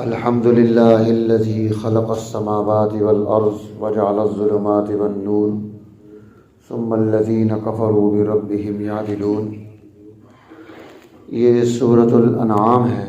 الحمد لله الذي خلق السماوات والأرض وجعل الظلمات والنور ثم الذين كفروا بربهم يعدلون۔ یہ سورۃ الانعام ہے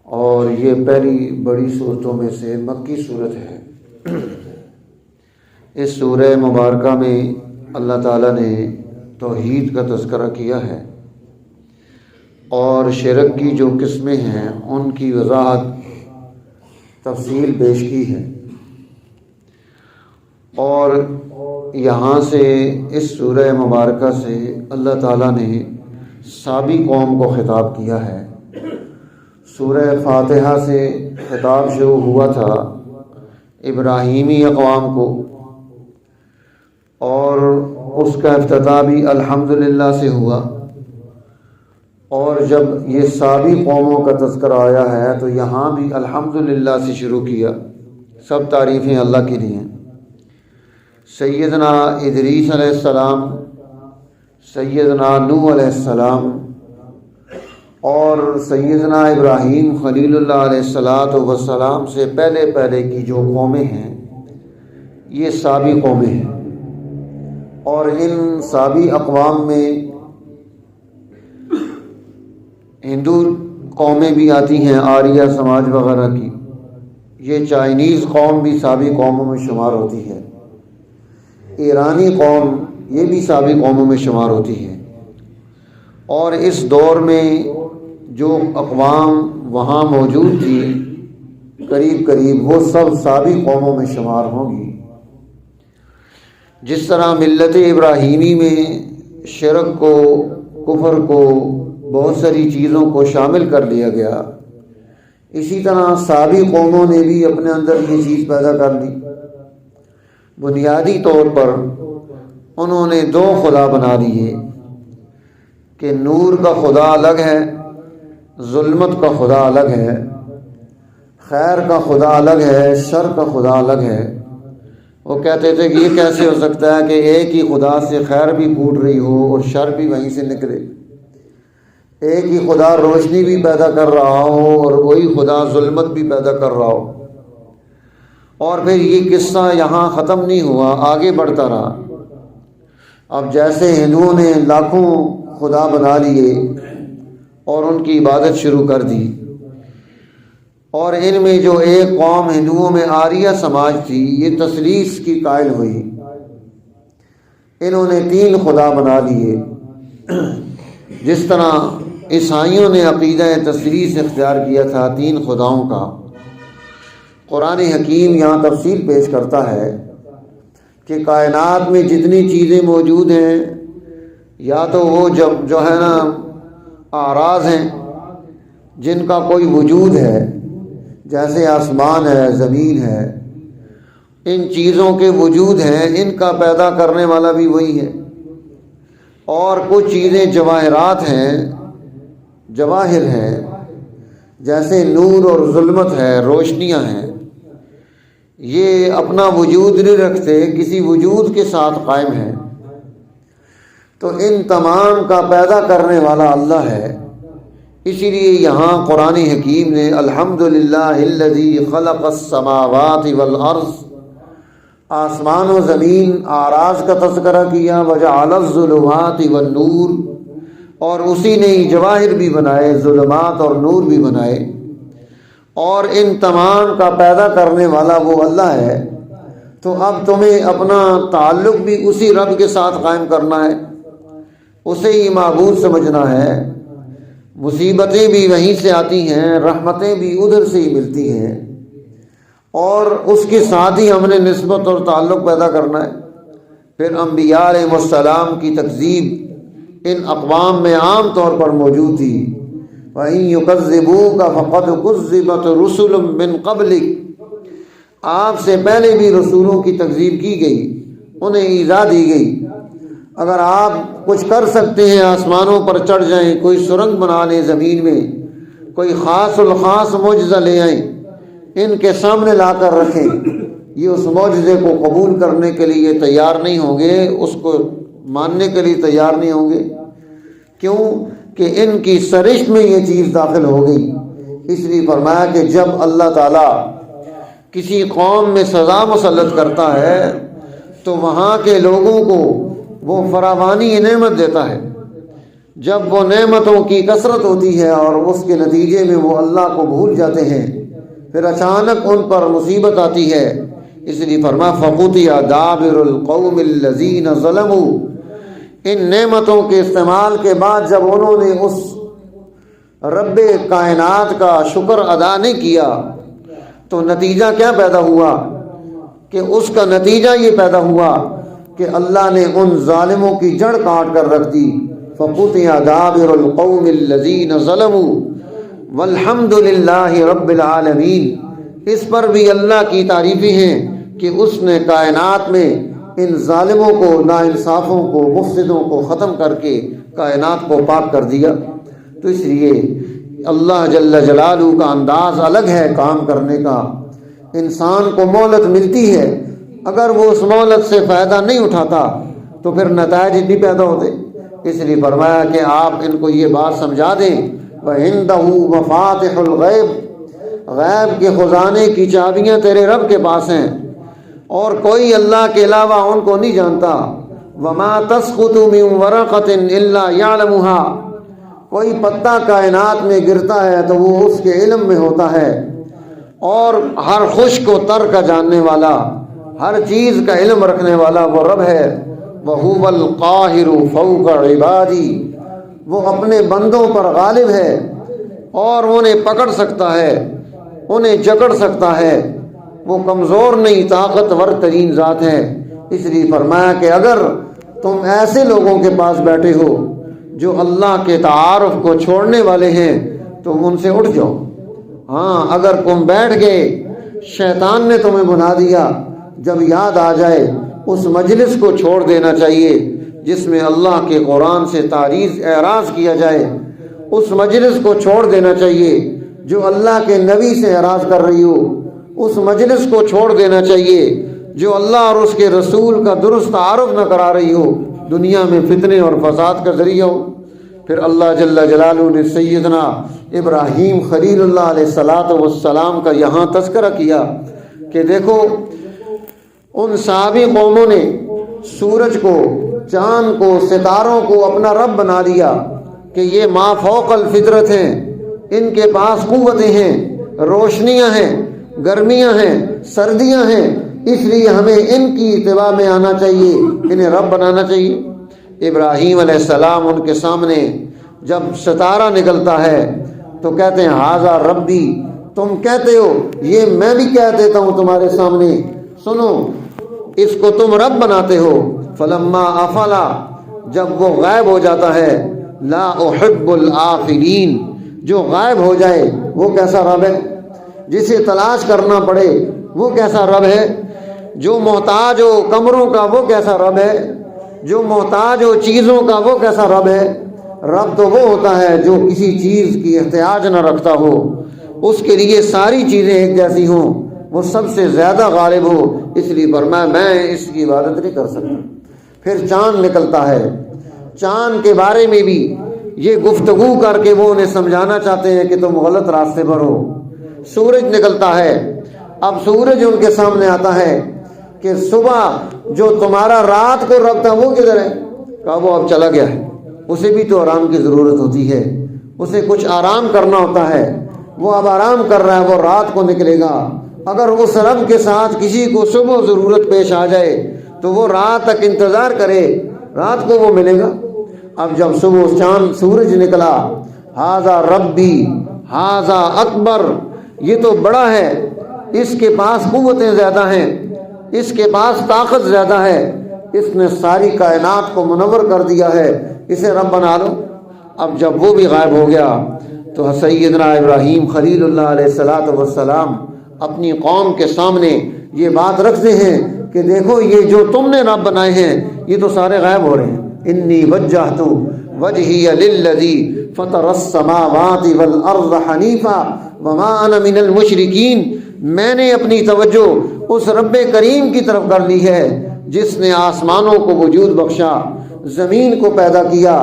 اور یہ پہلی بڑی صورتوں میں سے مکی صورت ہے۔ اس سورہ مبارکہ میں اللہ تعالیٰ نے توحید کا تذکرہ کیا ہے اور شرک کی جو قسمیں ہیں ان کی وضاحت تفصیل پیش کی ہے، اور یہاں سے اس سورہ مبارکہ سے اللہ تعالیٰ نے سابق قوم کو خطاب کیا ہے۔ سورہ فاتحہ سے خطاب شروع ہوا تھا ابراہیمی اقوام کو، اور اس کا افتتاح بھی الحمدللہ سے ہوا، اور جب یہ سابق قوموں کا تذکرہ آیا ہے تو یہاں بھی الحمدللہ سے شروع کیا۔ سب تعریفیں اللہ کی دی ہیں۔ سیدنا ادریس علیہ السلام، سیدنا نوح علیہ السلام اور سیدنا ابراہیم خلیل اللہ علیہ السلام سے پہلے کی جو قومیں ہیں یہ سابق قومیں ہیں، اور ان سابق اقوام میں ہندو قومیں بھی آتی ہیں، آریہ سماج وغیرہ کی۔ یہ چائنیز قوم بھی سابق قوموں میں شمار ہوتی ہے، ایرانی قوم یہ بھی سابق قوموں میں شمار ہوتی ہے، اور اس دور میں جو اقوام وہاں موجود تھی قریب وہ سب سابق قوموں میں شمار ہوں گی۔ جس طرح ملت ابراہیمی میں شرک کو، کفر کو، بہت ساری چیزوں کو شامل کر لیا گیا، اسی طرح سابق قوموں نے بھی اپنے اندر یہ چیز پیدا کر لی۔ بنیادی طور پر انہوں نے دو خدا بنا لیے کہ نور کا خدا الگ ہے، ظلمت کا خدا الگ ہے، خیر کا خدا الگ ہے، شر کا خدا الگ ہے۔ وہ کہتے تھے کہ یہ کیسے ہو سکتا ہے کہ ایک ہی خدا سے خیر بھی پھوٹ رہی ہو اور شر بھی وہیں سے نکلے، ایک ہی خدا روشنی بھی پیدا کر رہا ہو اور وہی خدا ظلمت بھی پیدا کر رہا ہو۔ اور پھر یہ قصہ یہاں ختم نہیں ہوا، آگے بڑھتا رہا۔ اب جیسے ہندوؤں نے لاکھوں خدا بنا لیے اور ان کی عبادت شروع کر دی، اور ان میں جو ایک قوم ہندوؤں میں آریہ سماج تھی یہ تثلیث کی قائل ہوئی، انہوں نے 3 خدا بنا لیے۔ جس طرح عیسائیوں نے عقیدہ تثلیث اختیار کیا تھا 3 خداؤں کا، قرآن حکیم یہاں تفصیل پیش کرتا ہے کہ کائنات میں جتنی چیزیں موجود ہیں یا تو وہ جو ہے نا اعراض ہیں جن کا کوئی وجود ہے، جیسے آسمان ہے، زمین ہے، ان چیزوں کے وجود ہیں، ان کا پیدا کرنے والا بھی وہی ہے، اور کچھ چیزیں جواہرات ہیں، جواہر ہیں، جیسے نور اور ظلمت ہے، روشنیاں ہیں، یہ اپنا وجود نہیں رکھتے، کسی وجود کے ساتھ قائم ہیں۔ تو ان تمام کا پیدا کرنے والا اللہ ہے۔ اسی لیے یہاں قرآن حکیم نے الحمدللہ الذی خلق السماوات والارض، آسمان و زمین اعراض کا تذکرہ کیا، وجعل الظلمات والنور، اور اسی نے جواہر بھی بنائے، ظلمات اور نور بھی بنائے، اور ان تمام کا پیدا کرنے والا وہ اللہ ہے۔ تو اب تمہیں اپنا تعلق بھی اسی رب کے ساتھ قائم کرنا ہے، اسے ہی معبود سمجھنا ہے۔ مصیبتیں بھی وہیں سے آتی ہیں، رحمتیں بھی ادھر سے ہی ملتی ہیں، اور اس کے ساتھ ہی ہم نے نسبت اور تعلق پیدا کرنا ہے۔ پھر انبیاء علیہ السلام کی تکذیب ان اقوام میں عام طور پر موجود تھی۔ وَإِن يُكَذِّبُوكَ فَقَدْ كُذِّبَتْ رُسُلٌ مِّن قَبْلِكَ، آپ سے پہلے بھی رسولوں کی تکذیب کی گئی، انہیں ایذا دی گئی۔ اگر آپ کچھ کر سکتے ہیں آسمانوں پر چڑھ جائیں، کوئی سرنگ بنا لیں زمین میں، کوئی خاص الخاص معجزہ لے آئیں، ان کے سامنے لا کر رکھیں، یہ اس معجزے کو قبول کرنے کے لیے تیار نہیں ہوں گے، اس کو ماننے کے لیے تیار نہیں ہوں گے۔ کیوں کہ ان کی سرشت میں یہ چیز داخل ہو گئی، اس لیے فرمایا کہ جب اللہ تعالیٰ کسی قوم میں سزا مسلط کرتا ہے تو وہاں کے لوگوں کو وہ فراوانی نعمت دیتا ہے. جب وہ نعمتوں کی کثرت ہوتی ہے اور اس کے نتیجے میں وہ اللہ کو بھول جاتے ہیں، پھر اچانک ان پر مصیبت آتی ہے. اس لیے فرمایا فَقُطِعَ دَابِرُ الْقَوْمِ الَّذِينَ ظَلَمُوا. ان نعمتوں کے استعمال کے بعد جب انہوں نے اس رب کائنات کا شکر ادا نہیں کیا تو نتیجہ کیا پیدا ہوا کہ اس کا نتیجہ یہ پیدا ہوا کہ اللہ نے ان ظالموں کی جڑ کاٹ کر رکھ دی. فَقُطِعَ دَابِرُ الْقَوْمِ الَّذِينَ ظَلَمُوا وَالْحَمْدُ لِلَّهِ رَبِّ الْعَالَمِينَ. اس پر بھی اللہ کی تعریفیں ہیں کہ اس نے کائنات میں ان ظالموں کو، ناانصافوں کو، مفسدوں کو ختم کر کے کائنات کو پاک کر دیا. تو اس لیے اللہ جل جلالہ کا انداز الگ ہے کام کرنے کا. انسان کو مہلت ملتی ہے، اگر وہ اس مہلت سے فائدہ نہیں اٹھاتا تو پھر نتائج نہیں پیدا ہوتے. اس لیے فرمایا کہ آپ ان کو یہ بات سمجھا دیں وَعِندَهُ مَفَاتِحُ الْغَيْبِ. غیب کے خزانے کی چابیاں تیرے رب کے پاس ہیں اور کوئی اللہ کے علاوہ ان کو نہیں جانتا. وَمَا تَسْقُطُ مِن وَرَقَةٍ إِلَّا يَعْلَمُهَا. کوئی پتا کائنات میں گرتا ہے تو وہ اس کے علم میں ہوتا ہے. اور ہر خشک و تر کا جاننے والا، ہر چیز کا علم رکھنے والا وہ رب ہے. وَهُوَ الْقَاهِرُ فَوْقَ عِبَادِهِ. وہ اپنے بندوں پر غالب ہے اور انہیں پکڑ سکتا ہے، انہیں جکڑ سکتا ہے. وہ کمزور نہیں، طاقتور ترین ذات ہے. اس لیے فرمایا کہ اگر تم ایسے لوگوں کے پاس بیٹھے ہو جو اللہ کے تعارف کو چھوڑنے والے ہیں تو ان سے اٹھ جاؤ. ہاں اگر تم بیٹھ گئے، شیطان نے تمہیں بنا دیا، جب یاد آ جائے اس مجلس کو چھوڑ دینا چاہیے جس میں اللہ کے قرآن سے اعراض کیا جائے. اس مجلس کو چھوڑ دینا چاہیے جو اللہ کے نبی سے اعراض کر رہی ہو. اس مجلس کو چھوڑ دینا چاہیے جو اللہ اور اس کے رسول کا درست تعارف نہ کرا رہی ہو، دنیا میں فتنے اور فساد کا ذریعہ ہو. پھر اللہ جل جلالہ نے سیدنا ابراہیم خلیل اللہ علیہ الصلاۃ والسلام کا یہاں تذکرہ کیا کہ دیکھو ان صحابی قوموں نے سورج کو، چاند کو، ستاروں کو اپنا رب بنا لیا کہ یہ ما فوق الفطرت ہیں، ان کے پاس قوتیں ہیں، روشنیاں ہیں، گرمیاں ہیں، سردیاں ہیں، اس لیے ہمیں ان کی اتباع میں آنا چاہیے، انہیں رب بنانا چاہیے. ابراہیم علیہ السلام ان کے سامنے جب ستارہ نکلتا ہے تو کہتے ہیں ھذا ربی. تم کہتے ہو، یہ میں بھی کہہ دیتا ہوں تمہارے سامنے، سنو اس کو تم رب بناتے ہو. فلما افلا، جب وہ غائب ہو جاتا ہے، لا احب الآفلین. جو غائب ہو جائے وہ کیسا رب ہے؟ جسے تلاش کرنا پڑے وہ کیسا رب ہے؟ جو محتاج ہو کمروں کا وہ کیسا رب ہے؟ جو محتاج ہو چیزوں کا وہ کیسا رب ہے؟ رب تو وہ ہوتا ہے جو کسی چیز کی احتیاج نہ رکھتا ہو، اس کے لیے ساری چیزیں ایک جیسی ہوں، وہ سب سے زیادہ غالب ہو. اس لیے فرمایا میں اس کی عبادت نہیں کر سکتا. پھر چاند نکلتا ہے، چاند کے بارے میں بھی یہ گفتگو کر کے وہ انہیں سمجھانا چاہتے ہیں کہ تم غلط راستے پر ہو. سورج نکلتا ہے، اب سورج ان کے سامنے آتا ہے کہ صبح جو تمہارا رات کو رب تھا وہ کدھر ہے؟ کہا وہ اب چلا گیا ہے. اسے بھی تو آرام کی ضرورت ہوتی ہے، اسے کچھ آرام کرنا ہوتا ہے، وہ اب آرام کر رہا ہے، وہ رات کو نکلے گا. اگر اس رب کے ساتھ کسی کو صبح ضرورت پیش آ جائے تو وہ رات تک انتظار کرے، رات کو وہ ملے گا. اب جب صبح چاند سورج نکلا، ھذا ربی ھذا اکبر، یہ تو بڑا ہے، اس کے پاس قوتیں زیادہ ہیں، اس کے پاس طاقت زیادہ ہے، اس نے ساری کائنات کو منور کر دیا ہے، اسے رب بنا لو. اب جب وہ بھی غائب ہو گیا تو سیدنا ابراہیم خلیل اللہ علیہ الصلاۃ والسلام اپنی قوم کے سامنے یہ بات رکھتے ہیں کہ دیکھو یہ جو تم نے رب بنائے ہیں یہ تو سارے غائب ہو رہے ہیں. انی وجہت وجہی للذی فطر السماوات والارض حنیفا وما انا من المشرکین. میں نے اپنی توجہ اس رب کریم کی طرف کر لی ہے جس نے آسمانوں کو وجود بخشا، زمین کو پیدا کیا،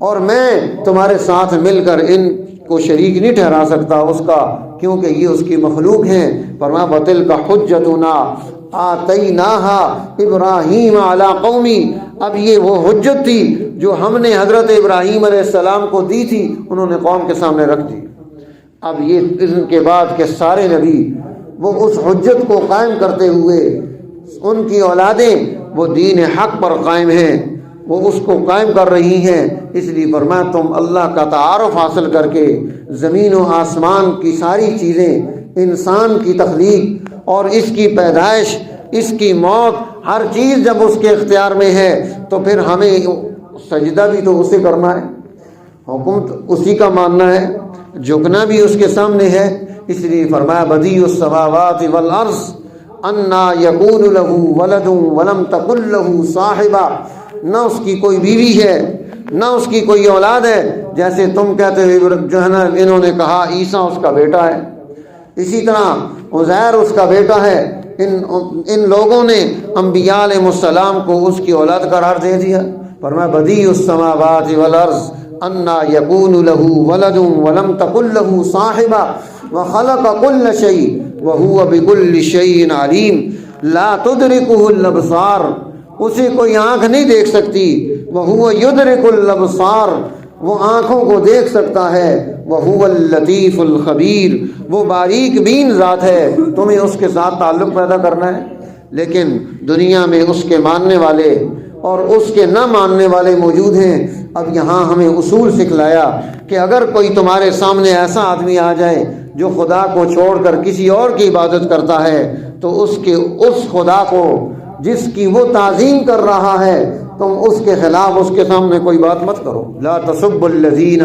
اور میں تمہارے ساتھ مل کر ان کو شریک نہیں ٹھہرا سکتا اس کا، کیونکہ یہ اس کی مخلوق ہیں۔ فرمایا وَتِلْكَ حُجَّتُنَا آتَيْنَاهَا ابراہیم علی قومی، اب یہ وہ حجت تھی جو ہم نے حضرت ابراہیم علیہ السلام کو دی تھی، انہوں نے قوم کے سامنے رکھ دی۔ اب یہ ان کے بعد کے سارے نبی وہ اس حجت کو قائم کرتے ہوئے، ان کی اولادیں وہ دین حق پر قائم ہیں، وہ اس کو قائم کر رہی ہیں۔ اس لیے فرمایا تم اللہ کا تعارف حاصل کر کے زمین و آسمان کی ساری چیزیں، انسان کی تخلیق اور اس کی پیدائش، اس کی موت، ہر چیز جب اس کے اختیار میں ہے تو پھر ہمیں سجدہ بھی تو اسے کرنا ہے، حکم اسی کا ماننا ہے، جھکنا بھی اس کے سامنے ہے۔ اس لیے فرمایا بدیع السماوات والارض انا یکون لہ ولد ولم تکن لہ صاحبہ، نہ اس کی کوئی بیوی ہے نہ اس کی کوئی اولاد ہے، جیسے تم کہتے ہو جو ہے نا، انہوں نے کہا عیسیٰ اس کا بیٹا ہے، اسی طرح عزیر اس کا بیٹا ہے۔ ان لوگوں نے انبیاء علیہ السلام کو اس کی اولاد قرار دے دیا۔ فرمایا بدیع السماوات والارض انا یکون لہ ولد ولم تکن لہ صاحبہ وخلق کل شیء وہو بکل شیء علیم لا تدرکہ الابصار، اسے کوئی آنکھ نہیں دیکھ سکتی، وہو یدرک الابصار، وہ آنکھوں کو دیکھ سکتا ہے، وہو اللطیف الخبیر، وہ باریک بین ذات ہے۔ تمہیں اس کے ساتھ تعلق پیدا کرنا ہے، لیکن دنیا میں اس کے ماننے والے اور اس کے نہ ماننے والے موجود ہیں۔ اب یہاں ہمیں اصول سکھلایا کہ اگر کوئی تمہارے سامنے ایسا آدمی آ جائے جو خدا کو چھوڑ کر کسی اور کی عبادت کرتا ہے، تو اس خدا کو جس کی وہ تعظیم کر رہا ہے تم اس کے خلاف اس کے سامنے کوئی بات مت کرو۔ لا تسبوا الذین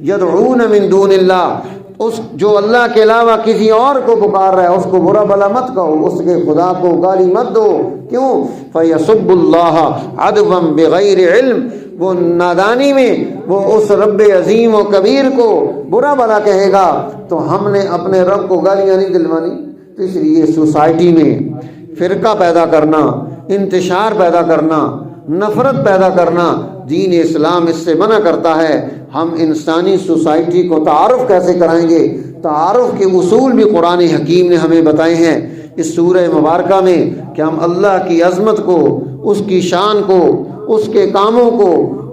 یدعون من دون اللہ، اس جو اللہ کے علاوہ کسی اور کو پکار رہا ہے اس کو برا بلا مت کہو، اس کے خدا کو گالی مت دو۔ کیوں؟ فَيَسُبُّ اللَّهَ عَدْوًا بِغَيْرِ علم، وہ نادانی میں وہ اس رب عظیم و کبیر کو برا بلا کہے گا، تو ہم نے اپنے رب کو گالیاں نہیں دلوانی۔ تو اس لیے سوسائٹی میں فرقہ پیدا کرنا، انتشار پیدا کرنا، نفرت پیدا کرنا، دین اسلام اس سے منع کرتا ہے۔ ہم انسانی سوسائٹی کو تعارف کیسے کرائیں گے؟ تعارف کے اصول بھی قرآن حکیم نے ہمیں بتائے ہیں اس سورہ مبارکہ میں، کہ ہم اللہ کی عظمت کو، اس کی شان کو، اس کے کاموں کو،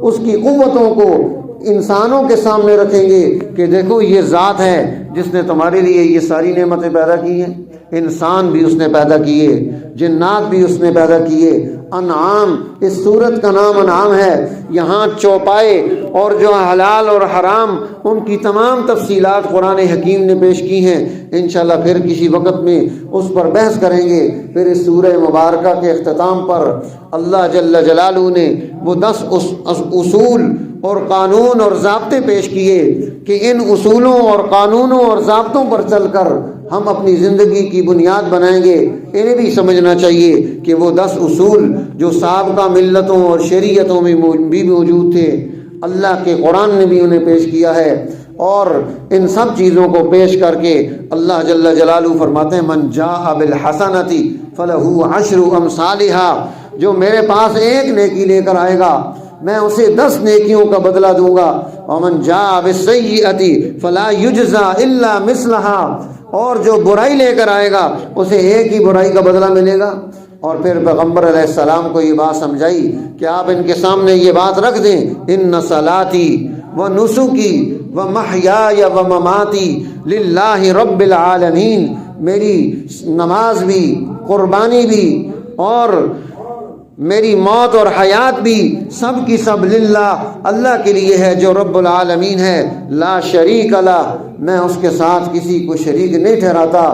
اس کی قوتوں کو انسانوں کے سامنے رکھیں گے کہ دیکھو یہ ذات ہے جس نے تمہارے لیے یہ ساری نعمتیں پیدا کی ہیں۔ انسان بھی اس نے پیدا کیے، جنات بھی اس نے پیدا کیے، انعام، اس سورت کا نام انعام ہے۔ یہاں چوپائے اور جو حلال اور حرام ان کی تمام تفصیلات قرآن حکیم نے پیش کی ہیں۔ انشاءاللہ پھر کسی وقت میں اس پر بحث کریں گے۔ پھر اس سورہ مبارکہ کے اختتام پر اللہ جل جلالہ نے وہ 10 اصول اور قانون اور ضابطے پیش کیے کہ ان اصولوں اور قانونوں اور ضابطوں پر چل کر ہم اپنی زندگی کی بنیاد بنائیں گے۔ انہیں بھی سمجھنا چاہیے کہ وہ 10 اصول جو سابقہ ملتوں اور شریعتوں میں بھی موجود تھے، اللہ کے قرآن نے بھی انہیں پیش کیا ہے، اور ان سب چیزوں کو پیش کر کے اللہ جل جلالہ فرماتے ہیں من جاء بالحسنۃ فلہ عشر امثالھا، جو میرے پاس ایک نیکی لے کر آئے گا میں اسے 10 نیکیوں کا بدلہ دوں گا۔ ومن جاء بالسیئۃ فلا یجزا الا مثلھا، اور جو برائی لے کر آئے گا اسے ایک ہی برائی کا بدلہ ملے گا۔ اور پھر پیغمبر علیہ السلام کو یہ بات سمجھائی کہ آپ ان کے سامنے یہ بات رکھ دیں، ان صلاتی و نسکی و محیای و مماتی للہ رب العالمین، میری نماز بھی، قربانی بھی، اور میری موت اور حیات بھی سب کی سب للہ، اللہ کے لیے ہے جو رب العالمین ہے، لا شریک لہ، میں اس کے ساتھ کسی کو شریک نہیں ٹھہراتا۔